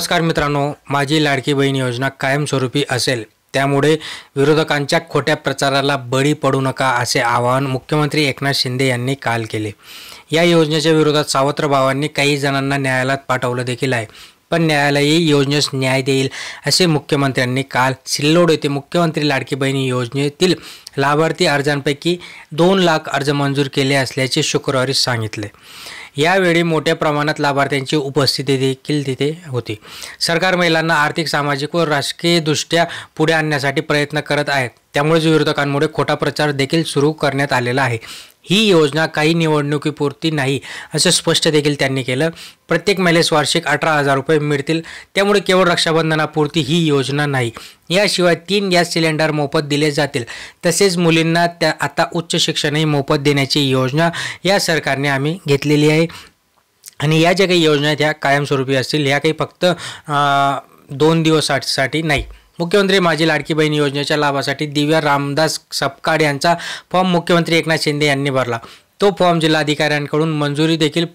नमस्कार मित्रांनो, माझी लाडकी बहीण योजना कायमस्वरूपी असेल, त्यामुळे विरोधकांच्या खोट्या प्रचाराला बळी पडू नका असे आवाहन मुख्यमंत्री एकनाथ शिंदे यांनी काल केले। या योजनेच्या विरोधात सावत्रभावांनी काही जणांना न्यायालयात पाठवलं देखील आहे, पण न्यायालयही योजनेस न्याय देईल असे मुख्यमंत्र्यांनी काल सिल्लोड येथे मुख्यमंत्री लाडकी बहीण योजनेतील लाभार्थी अर्जांपैकी 2 लाख अर्ज मंजूर केले असल्याचे शुक्रवारी सांगितले। यावेळी मोठ्या प्रमाणात लाभार्थ्यांची उपस्थिती देखील तिथे होती। सरकार महिलांना आर्थिक, सामाजिक व राजकीयदृष्ट्या पुढे आणण्यासाठी प्रयत्न करत आहे, त्यामुळे विरोधकांमुळे खोटा प्रचार देखील सुरू करण्यात आलेला आहे। ही योजना काही निवडणुकीपुरती नाही असे स्पष्ट देखील त्यांनी केलं। प्रत्येक महिलेस वार्षिक 18,000 रुपये मिळतील, त्यामुळे केवळ रक्षाबंधनापुरती ही योजना नाही। याशिवाय 3 गॅस सिलेंडर मोफत दिले जातील, तसेच मुलींना आता उच्च शिक्षणही मोफत देण्याची योजना या सरकारने आम्ही घेतलेली आहे। आणि या ज्या काही योजना आहेत ह्या कायमस्वरूपी असतील, ह्या काही फक्त 2 दिवसासाठी नाही। मुख्यमंत्री माझी लाडकी बहीण योजनेच्या लाभासाठी दिव्या रामदास सपकाळ यांचा फॉर्म मुख्यमंत्री एकनाथ शिंदे यांनी भरला। तो फॉर्म जिल्हाधिकाऱ्यांकडून मंजुरी देखील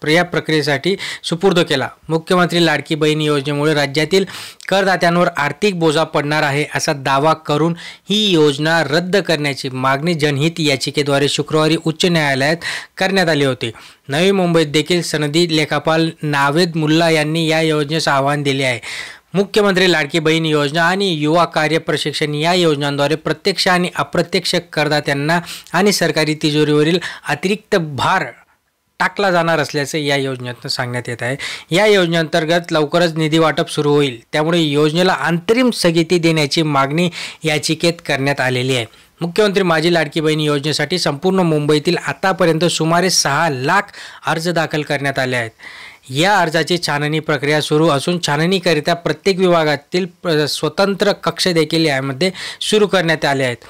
या प्रक्रियेसाठी सुपूर्द केला। मुख्यमंत्री लाडकी बहीण योजनेमुळे राज्यातील करदात्यांवर आर्थिक बोजा पडणार आहे असा दावा करून ही योजना रद्द करण्याची मागणी जनहित याचिकेद्वारे शुक्रवारी उच्च न्यायालयात करण्यात आली होती। नवी मुंबईत देखील सनदी लेखापाल नावेद मुल्ला यांनी या योजनेस आव्हान दिले आहे। मुख्यमंत्री लाडकी बहीण योजना आणि युवा कार्य प्रशिक्षण या योजनांद्वारे प्रत्यक्ष आणि अप्रत्यक्ष करदात्यांना आणि सरकारी तिजोरीवरील अतिरिक्त भार टाकला जाणार असल्याचे या योजनेतून सांगण्यात येत आहे। या योजनेअंतर्गत लवकरच निधी वाटप सुरू होईल, त्यामुळे योजनेला अंतरिम स्थगिती देण्याची मागणी याचिकेत करण्यात आलेली आहे। मुख्यमंत्री माझी लाडकी बहीण योजनेसाठी संपूर्ण मुंबईतील आतापर्यंत सुमारे 6 लाख अर्ज दाखल करण्यात आले आहेत। या अर्जाची छाननी प्रक्रिया सुरू असून छाननीकरिता प्रत्येक विभागातील स्वतंत्र कक्ष देखील यामध्ये सुरू करण्यात आले आहेत।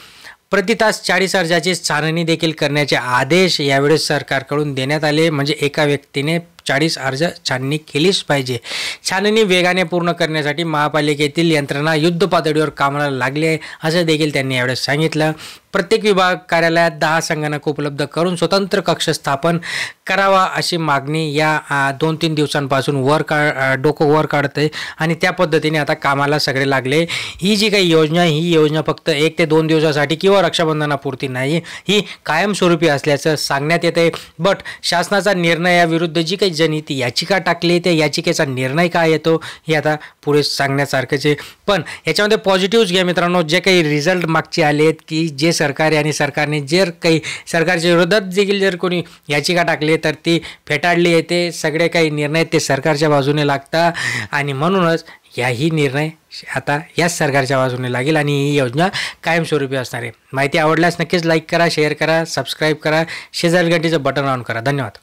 प्रति तास 40 अर्जाची छाननी देखील करण्याचे आदेश यावेळी सरकारकडून देण्यात आले, म्हणजे एका व्यक्तीने 40 अर्ज छाननी केलीच पाहिजे। छाननी वेगाने पूर्ण करण्यासाठी महापालिकेतील यंत्रणा युद्ध पातळीवर कामाला लागली आहे असं देखील त्यांनी यावेळेस सांगितलं। प्रत्येक विभाग कार्यालयात 10 संगणक उपलब्ध करून स्वतंत्र कक्ष स्थापन करावा अशी मागणी या 2-3 दिवसांपासून डोकं वर काढते आणि त्या पद्धतीने आता कामाला सगळे लागले। ही जी काही योजना आहे, ही योजना फक्त 1 ते 2 दिवसासाठी किंवा रक्षाबंधनापुरती नाही, ही कायमस्वरूपी असल्याचं सांगण्यात येते। बट शासनाचा निर्णयाविरुद्ध जी काही जनहित याचिका टाकली, त्या याचिकेचा निर्णय काय येतो हे आता पुढे सांगण्यासारखंच आहे। पण याच्यामध्ये पॉझिटिव्ह घ्या मित्रांनो, जे काही रिझल्ट मागचे आले आहेत की जे सरकार आणि सरकारने जर काही सरकारच्या विरोधात देखील जर कोणी याचिका टाकली तर ती फेटाळली येते। सगळे काही निर्णय ते सरकारच्या बाजूने लागतात आणि म्हणूनच याही निर्णय आता याच सरकारच्या बाजूने लागेल आणि ही योजना कायमस्वरूपी असणार आहे। माहिती आवडल्यास नक्कीच लाईक करा, शेअर करा, सबस्क्राईब करा, शेजारी घंटीचं बटन ऑन करा। धन्यवाद।